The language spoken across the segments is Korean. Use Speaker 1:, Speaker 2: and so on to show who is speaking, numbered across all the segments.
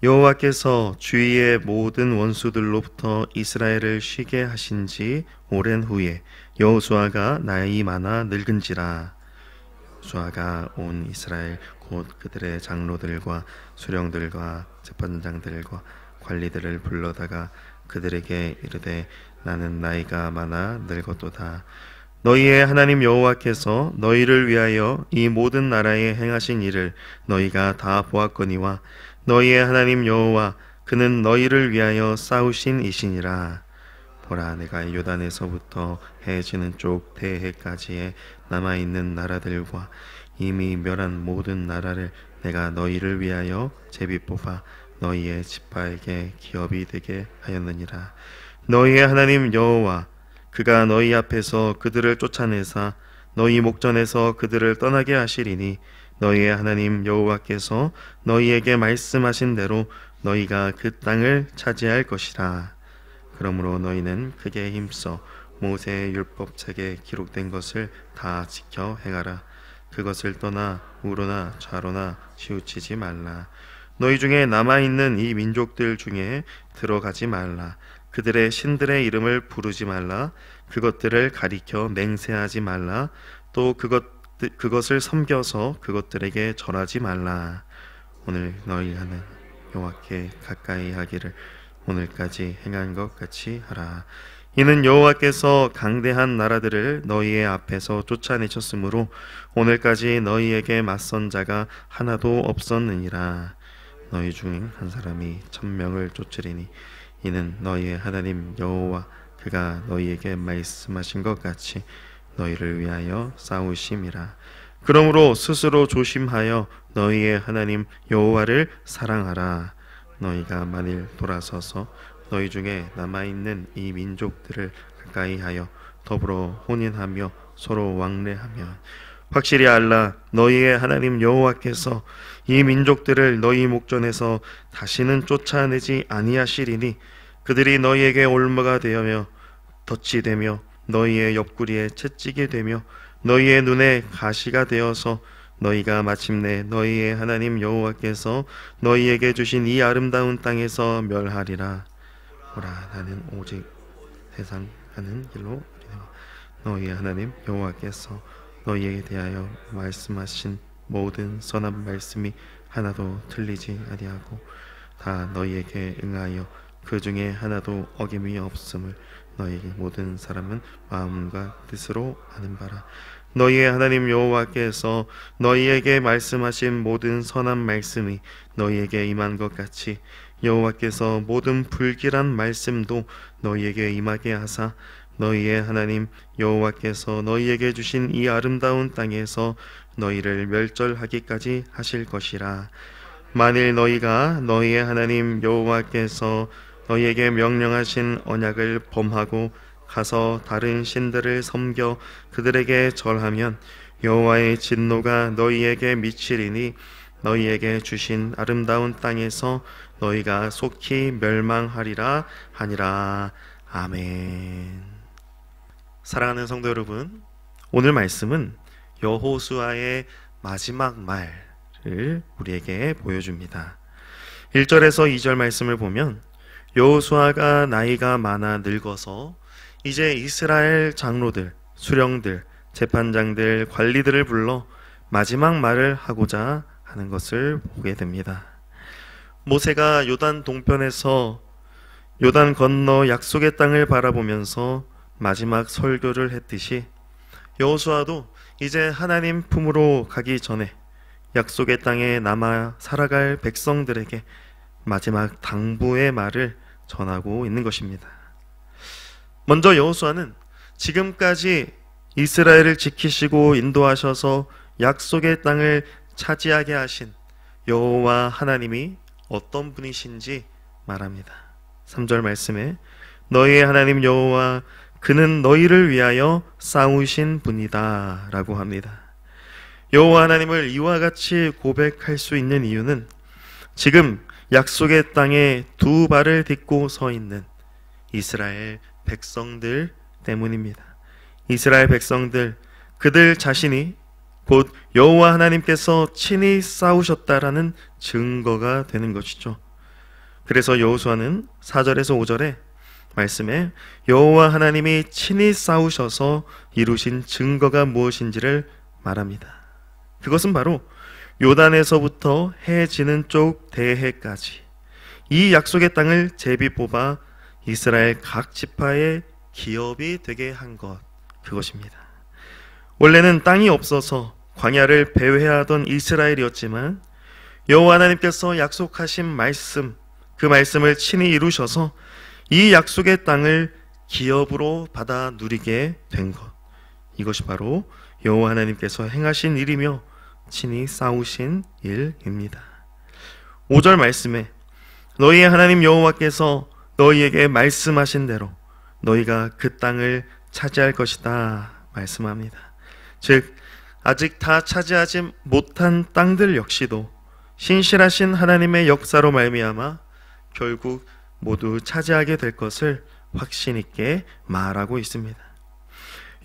Speaker 1: 여호와께서 주위의 모든 원수들로부터 이스라엘을 쉬게 하신 지 오랜 후에 여호수아가 나이 많아 늙은지라. 여호수아가 온 이스라엘 곧 그들의 장로들과 수령들과 재판장들과 관리들을 불러다가 그들에게 이르되 나는 나이가 많아 늙었도다. 너희의 하나님 여호와께서 너희를 위하여 이 모든 나라에 행하신 일을 너희가 다 보았거니와 너희의 하나님 여호와 그는 너희를 위하여 싸우신 이시니라. 보라, 내가 요단에서부터 해 지는 쪽 대해까지의 남아있는 나라들과 이미 멸한 모든 나라를 내가 너희를 위하여 제비 뽑아 너희의 지파에게 기업이 되게 하였느니라. 너희의 하나님 여호와 그가 너희 앞에서 그들을 쫓아내사 너희 목전에서 그들을 떠나게 하시리니 너희의 하나님 여호와께서 너희에게 말씀하신 대로 너희가 그 땅을 차지할 것이라. 그러므로 너희는 크게 힘써 모세의 율법책에 기록된 것을 다 지켜 행하라. 그것을 떠나 우로나 좌로나 치우치지 말라. 너희 중에 남아있는 이 민족들 중에 들어가지 말라. 그들의 신들의 이름을 부르지 말라. 그것들을 가리켜 맹세하지 말라. 또 그것을 섬겨서 그것들에게 절하지 말라. 오늘 너희 하는 여호와께 가까이 하기를 오늘까지 행한 것 같이 하라. 이는 여호와께서 강대한 나라들을 너희의 앞에서 쫓아내셨으므로 오늘까지 너희에게 맞선 자가 하나도 없었느니라. 너희 중 한 사람이 1000명을 쫓으리니 이는 너희의 하나님 여호와 그가 너희에게 말씀하신 것 같이 너희를 위하여 싸우심이라. 그러므로 스스로 조심하여 너희의 하나님 여호와를 사랑하라. 너희가 만일 돌아서서 너희 중에 남아있는 이 민족들을 가까이 하여 더불어 혼인하며 서로 왕래하면 확실히 알라. 너희의 하나님 여호와께서 이 민족들을 너희 목전에서 다시는 쫓아내지 아니하시리니 그들이 너희에게 올무가 되며 덫이 되며 너희의 옆구리에 채찍이 되며 너희의 눈에 가시가 되어서 너희가 마침내 너희의 하나님 여호와께서 너희에게 주신 이 아름다운 땅에서 멸하리라. 보라, 나는 오직 세상 가는 길로 너희의 하나님 여호와께서 너희에게 대하여 말씀하신 모든 선한 말씀이 하나도 틀리지 아니하고 다 너희에게 응하여 그 중에 하나도 어김이 없음을 너희에게 모든 사람은 마음과 뜻으로 아는 바라. 너희의 하나님 여호와께서 너희에게 말씀하신 모든 선한 말씀이 너희에게 임한 것 같이 여호와께서 모든 불길한 말씀도 너희에게 임하게 하사 너희의 하나님 여호와께서 너희에게 주신 이 아름다운 땅에서 너희를 멸절하기까지 하실 것이라. 만일 너희가 너희의 하나님 여호와께서 너희에게 명령하신 언약을 범하고 가서 다른 신들을 섬겨 그들에게 절하면 여호와의 진노가 너희에게 미치리니 너희에게 주신 아름다운 땅에서 너희가 속히 멸망하리라 하니라. 아멘. 사랑하는 성도 여러분, 오늘 말씀은 여호수아의 마지막 말을 우리에게 보여줍니다. 1절에서 2절 말씀을 보면 여호수아가 나이가 많아 늙어서 이제 이스라엘 장로들, 수령들, 재판장들, 관리들을 불러 마지막 말을 하고자 하는 것을 보게 됩니다. 모세가 요단 동편에서 요단 건너 약속의 땅을 바라보면서 마지막 설교를 했듯이 여호수아도 이제 하나님 품으로 가기 전에 약속의 땅에 남아 살아갈 백성들에게 마지막 당부의 말을 전하고 있는 것입니다. 먼저 여호수아는 지금까지 이스라엘을 지키시고 인도하셔서 약속의 땅을 차지하게 하신 여호와 하나님이 어떤 분이신지 말합니다. 3절 말씀에 너희의 하나님 여호와 그는 너희를 위하여 싸우신 분이다 라고 합니다. 여호와 하나님을 이와 같이 고백할 수 있는 이유는 지금 약속의 땅에 두 발을 딛고 서 있는 이스라엘 백성들 때문입니다. 이스라엘 백성들, 그들 자신이 곧 여호와 하나님께서 친히 싸우셨다라는 증거가 되는 것이죠. 그래서 여호수아는 4절에서 5절에 말씀에 여호와 하나님이 친히 싸우셔서 이루신 증거가 무엇인지를 말합니다. 그것은 바로 요단에서부터 해 지는 쪽 대해까지 이 약속의 땅을 제비 뽑아 이스라엘 각 지파의 기업이 되게 한 것, 그것입니다. 원래는 땅이 없어서 광야를 배회하던 이스라엘이었지만 여호와 하나님께서 약속하신 말씀, 그 말씀을 친히 이루셔서 이 약속의 땅을 기업으로 받아 누리게 된 것, 이것이 바로 여호와 하나님께서 행하신 일이며 친히 싸우신 일입니다. 5절 말씀에 너희의 하나님 여호와께서 너희에게 말씀하신 대로 너희가 그 땅을 차지할 것이다 말씀합니다. 즉 아직 다 차지하지 못한 땅들 역시도 신실하신 하나님의 역사로 말미암아 결국 모두 차지하게 될 것을 확신 있게 말하고 있습니다.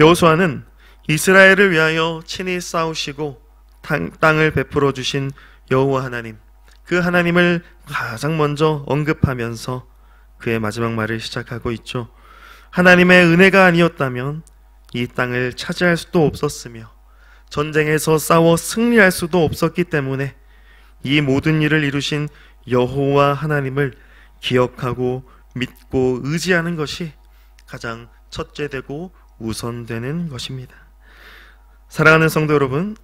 Speaker 1: 여호수아는 이스라엘을 위하여 친히 싸우시고 땅을 베풀어 주신 여호와 하나님, 그 하나님을 가장 먼저 언급하면서 그의 마지막 말을 시작하고 있죠. 하나님의 은혜가 아니었다면 이 땅을 차지할 수도 없었으며 전쟁에서 싸워 승리할 수도 없었기 때문에 이 모든 일을 이루신 여호와 하나님을 기억하고 믿고 의지하는 것이 가장 첫째되고 우선되는 것입니다. 사랑하는 성도 여러분,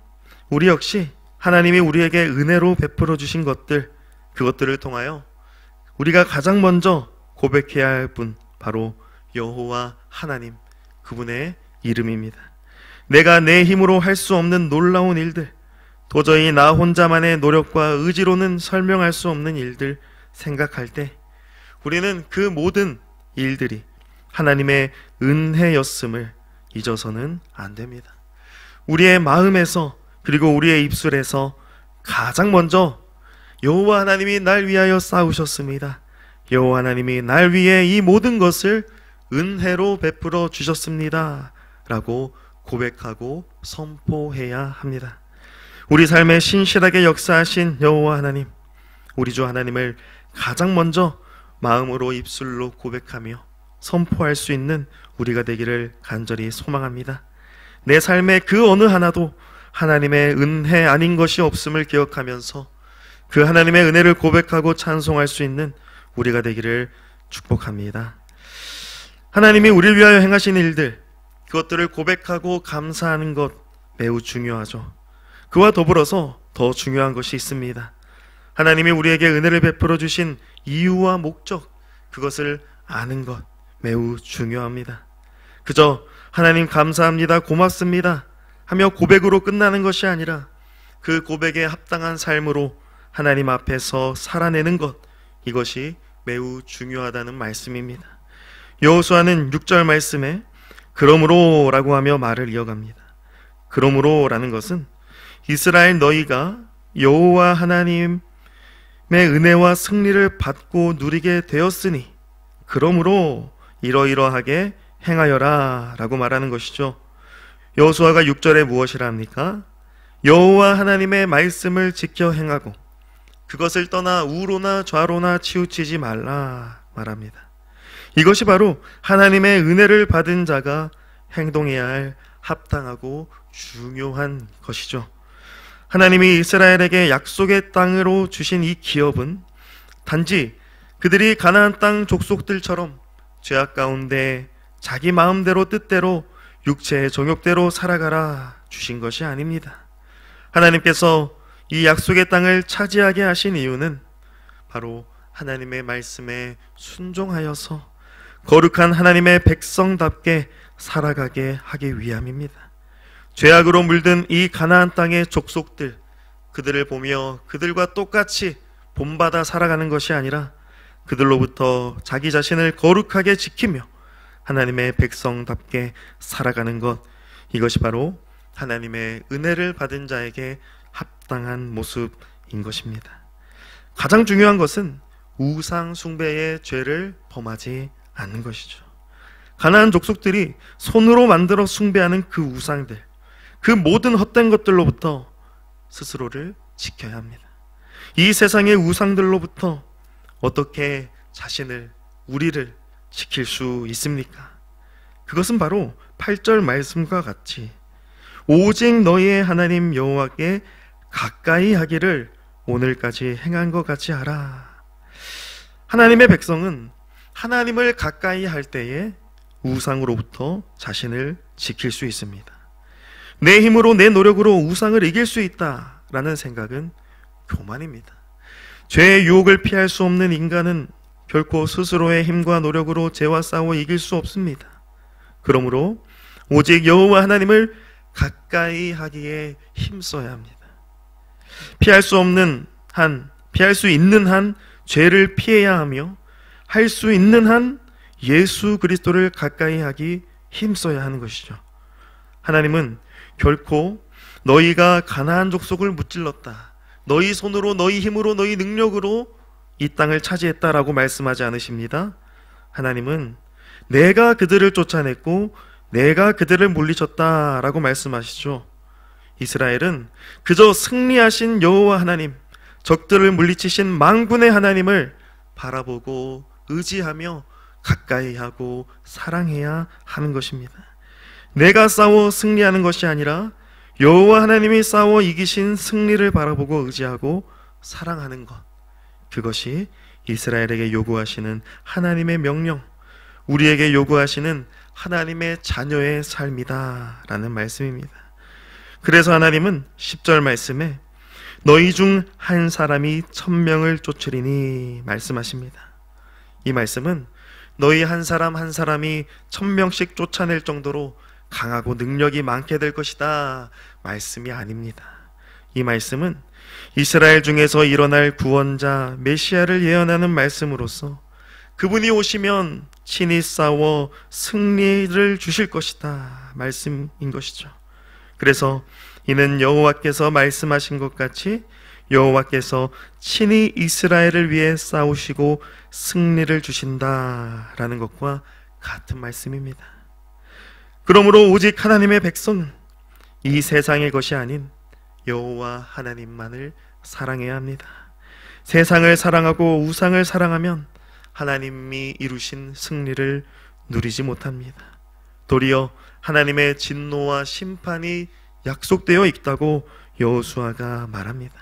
Speaker 1: 우리 역시 하나님이 우리에게 은혜로 베풀어 주신 것들, 그것들을 통하여 우리가 가장 먼저 고백해야 할 분, 바로 여호와 하나님, 그분의 이름입니다. 내가 내 힘으로 할 수 없는 놀라운 일들, 도저히 나 혼자만의 노력과 의지로는 설명할 수 없는 일들 생각할 때 우리는 그 모든 일들이 하나님의 은혜였음을 잊어서는 안 됩니다. 우리의 마음에서, 그리고 우리의 입술에서 가장 먼저 여호와 하나님이 날 위하여 싸우셨습니다, 여호와 하나님이 날 위해 이 모든 것을 은혜로 베풀어 주셨습니다 라고 고백하고 선포해야 합니다. 우리 삶에 신실하게 역사하신 여호와 하나님, 우리 주 하나님을 가장 먼저 마음으로, 입술로 고백하며 선포할 수 있는 우리가 되기를 간절히 소망합니다. 내 삶의 그 어느 하나도 하나님의 은혜 아닌 것이 없음을 기억하면서 그 하나님의 은혜를 고백하고 찬송할 수 있는 우리가 되기를 축복합니다. 하나님이 우리를 위하여 행하신 일들, 그것들을 고백하고 감사하는 것 매우 중요하죠. 그와 더불어서 더 중요한 것이 있습니다. 하나님이 우리에게 은혜를 베풀어 주신 이유와 목적, 그것을 아는 것 매우 중요합니다. 그저 하나님 감사합니다, 고맙습니다 하며 고백으로 끝나는 것이 아니라 그 고백에 합당한 삶으로 하나님 앞에서 살아내는 것, 이것이 매우 중요하다는 말씀입니다. 여호수아는 6절 말씀에 그러므로 라고 하며 말을 이어갑니다. 그러므로 라는 것은 이스라엘 너희가 여호와 하나님의 은혜와 승리를 받고 누리게 되었으니 그러므로 이러이러하게 행하여라 라고 말하는 것이죠. 여호수아가 6절에 무엇이라 합니까? 여호와 하나님의 말씀을 지켜 행하고 그것을 떠나 우로나 좌로나 치우치지 말라 말합니다. 이것이 바로 하나님의 은혜를 받은 자가 행동해야 할 합당하고 중요한 것이죠. 하나님이 이스라엘에게 약속의 땅으로 주신 이 기업은 단지 그들이 가나안 땅 족속들처럼 죄악 가운데 자기 마음대로 뜻대로 육체의 정욕대로 살아가라 주신 것이 아닙니다. 하나님께서 이 약속의 땅을 차지하게 하신 이유는 바로 하나님의 말씀에 순종하여서 거룩한 하나님의 백성답게 살아가게 하기 위함입니다. 죄악으로 물든 이 가나안 땅의 족속들, 그들을 보며 그들과 똑같이 본받아 살아가는 것이 아니라 그들로부터 자기 자신을 거룩하게 지키며 하나님의 백성답게 살아가는 것, 이것이 바로 하나님의 은혜를 받은 자에게 합당한 모습인 것입니다. 가장 중요한 것은 우상 숭배의 죄를 범하지 않는 것이죠. 가나안 족속들이 손으로 만들어 숭배하는 그 우상들, 그 모든 헛된 것들로부터 스스로를 지켜야 합니다. 이 세상의 우상들로부터 어떻게 우리를 지킬 수 있습니까? 그것은 바로 8절 말씀과 같이 오직 너희의 하나님 여호와께 가까이 하기를 오늘까지 행한 것 같이 하라. 하나님의 백성은 하나님을 가까이 할 때에 우상으로부터 자신을 지킬 수 있습니다. 내 힘으로 내 노력으로 우상을 이길 수 있다라는 생각은 교만입니다. 죄의 유혹을 피할 수 없는 인간은 결코 스스로의 힘과 노력으로 죄와 싸워 이길 수 없습니다. 그러므로 오직 여호와 하나님을 가까이 하기에 힘써야 합니다. 피할 수 있는 한 죄를 피해야 하며 할 수 있는 한 예수 그리스도를 가까이 하기 힘써야 하는 것이죠. 하나님은 결코 너희가 가나안 족속을 무찔렀다, 너희 손으로, 너희 힘으로, 너희 능력으로 이 땅을 차지했다라고 말씀하지 않으십니다. 하나님은 내가 그들을 쫓아냈고 내가 그들을 물리쳤다라고 말씀하시죠. 이스라엘은 그저 승리하신 여호와 하나님, 적들을 물리치신 만군의 하나님을 바라보고 의지하며 가까이 하고 사랑해야 하는 것입니다. 내가 싸워 승리하는 것이 아니라 여호와 하나님이 싸워 이기신 승리를 바라보고 의지하고 사랑하는 것, 그것이 이스라엘에게 요구하시는 하나님의 명령, 우리에게 요구하시는 하나님의 자녀의 삶이다 라는 말씀입니다. 그래서 하나님은 10절 말씀에 너희 중 한 사람이 1000명을 쫓으리니 말씀하십니다. 이 말씀은 너희 한 사람 한 사람이 1000명씩 쫓아낼 정도로 강하고 능력이 많게 될 것이다 말씀이 아닙니다. 이 말씀은 이스라엘 중에서 일어날 구원자 메시아를 예언하는 말씀으로서 그분이 오시면 친히 싸워 승리를 주실 것이다 말씀인 것이죠. 그래서 이는 여호와께서 말씀하신 것 같이 여호와께서 친히 이스라엘을 위해 싸우시고 승리를 주신다라는 것과 같은 말씀입니다. 그러므로 오직 하나님의 백성은 이 세상의 것이 아닌 여호와 하나님만을 사랑해야 합니다. 세상을 사랑하고 우상을 사랑하면 하나님이 이루신 승리를 누리지 못합니다. 도리어 하나님의 진노와 심판이 약속되어 있다고 여호수아가 말합니다.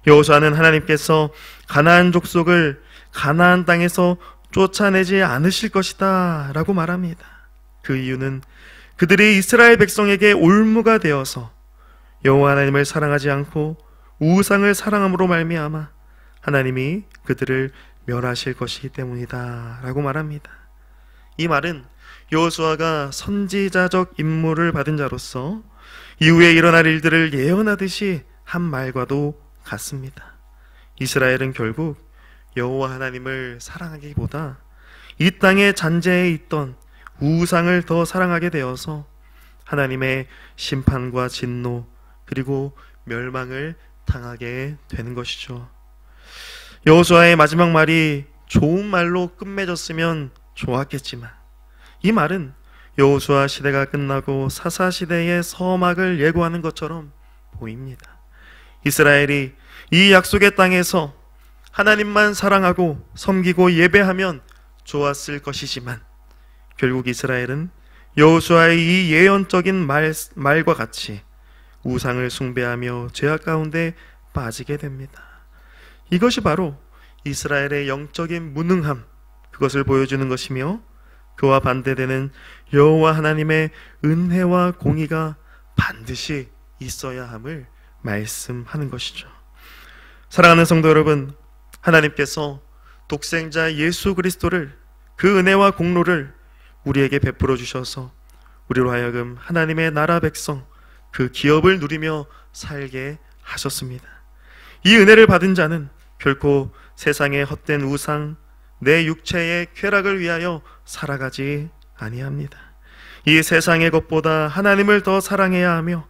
Speaker 1: 여호수아는 하나님께서 가나안 족속을 가나안 땅에서 쫓아내지 않으실 것이다 라고 말합니다. 그 이유는 그들이 이스라엘 백성에게 올무가 되어서 여호와 하나님을 사랑하지 않고 우상을 사랑함으로 말미암아 하나님이 그들을 멸하실 것이기 때문이다 라고 말합니다. 이 말은 여호수아가 선지자적 임무를 받은 자로서 이후에 일어날 일들을 예언하듯이 한 말과도 같습니다. 이스라엘은 결국 여호와 하나님을 사랑하기보다 이 땅의 잔재에 있던 우상을 더 사랑하게 되어서 하나님의 심판과 진노 그리고 멸망을 당하게 되는 것이죠. 여호수아의 마지막 말이 좋은 말로 끝맺었으면 좋았겠지만 이 말은 여호수아 시대가 끝나고 사사 시대의 서막을 예고하는 것처럼 보입니다. 이스라엘이 이 약속의 땅에서 하나님만 사랑하고 섬기고 예배하면 좋았을 것이지만 결국 이스라엘은 여호수아의 이 예언적인 말과 같이 우상을 숭배하며 죄악 가운데 빠지게 됩니다. 이것이 바로 이스라엘의 영적인 무능함, 그것을 보여주는 것이며 그와 반대되는 여호와 하나님의 은혜와 공의가 반드시 있어야 함을 말씀하는 것이죠. 사랑하는 성도 여러분, 하나님께서 독생자 예수 그리스도를, 그 은혜와 공로를 우리에게 베풀어 주셔서 우리로 하여금 하나님의 나라 백성, 그 기업을 누리며 살게 하셨습니다. 이 은혜를 받은 자는 결코 세상의 헛된 우상, 내 육체의 쾌락을 위하여 살아가지 아니합니다. 이 세상의 것보다 하나님을 더 사랑해야 하며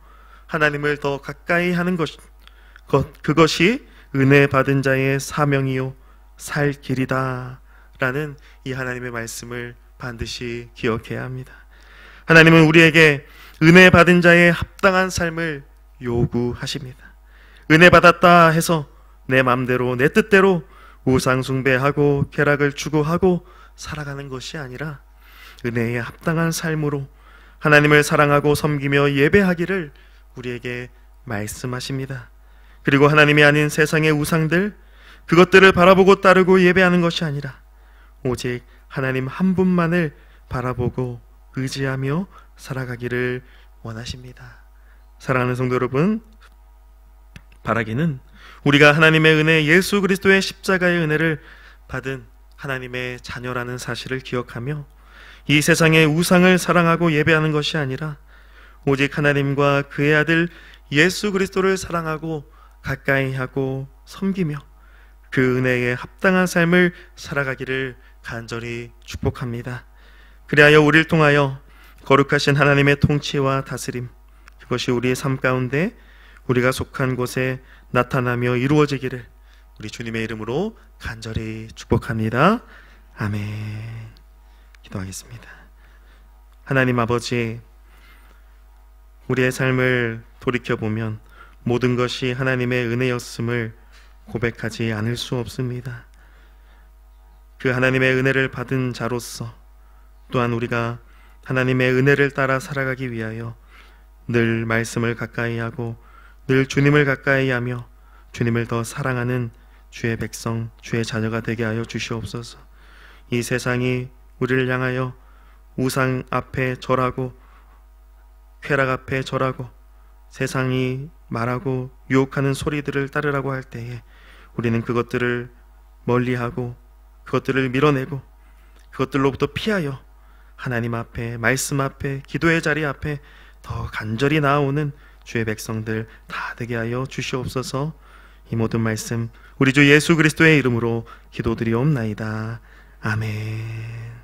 Speaker 1: 하나님을 더 가까이 하는 그것이 은혜 받은 자의 사명이요 살 길이다 라는 이 하나님의 말씀을 반드시 기억해야 합니다. 하나님은 우리에게 은혜 받은 자의 합당한 삶을 요구하십니다. 은혜 받았다 해서 내 마음대로 내 뜻대로 우상 숭배하고 쾌락을 추구하고 살아가는 것이 아니라 은혜에 합당한 삶으로 하나님을 사랑하고 섬기며 예배하기를 우리에게 말씀하십니다. 그리고 하나님이 아닌 세상의 우상들, 그것들을 바라보고 따르고 예배하는 것이 아니라 오직 하나님 한 분만을 바라보고 의지하며 살아가기를 원하십니다. 사랑하는 성도 여러분, 바라기는 우리가 하나님의 은혜, 예수 그리스도의 십자가의 은혜를 받은 하나님의 자녀라는 사실을 기억하며 이 세상의 우상을 사랑하고 예배하는 것이 아니라 오직 하나님과 그의 아들 예수 그리스도를 사랑하고 가까이 하고 섬기며 그 은혜에 합당한 삶을 살아가기를 간절히 축복합니다. 그리하여 우리를 통하여 거룩하신 하나님의 통치와 다스림, 그것이 우리의 삶 가운데 우리가 속한 곳에 나타나며 이루어지기를 우리 주님의 이름으로 간절히 축복합니다. 아멘. 기도하겠습니다. 하나님 아버지, 우리의 삶을 돌이켜보면 모든 것이 하나님의 은혜였음을 고백하지 않을 수 없습니다. 그 하나님의 은혜를 받은 자로서 또한 우리가 하나님의 은혜를 따라 살아가기 위하여 늘 말씀을 가까이 하고 늘 주님을 가까이 하며 주님을 더 사랑하는 주의 백성, 주의 자녀가 되게 하여 주시옵소서. 이 세상이 우리를 향하여 우상 앞에 절하고 쾌락 앞에 절하고 세상이 말하고 유혹하는 소리들을 따르라고 할 때에 우리는 그것들을 멀리하고 그것들을 밀어내고 그것들로부터 피하여 하나님 앞에, 말씀 앞에, 기도의 자리 앞에 더 간절히 나아오는 주의 백성들 다 되게 하여 주시옵소서. 이 모든 말씀 우리 주 예수 그리스도의 이름으로 기도드리옵나이다. 아멘.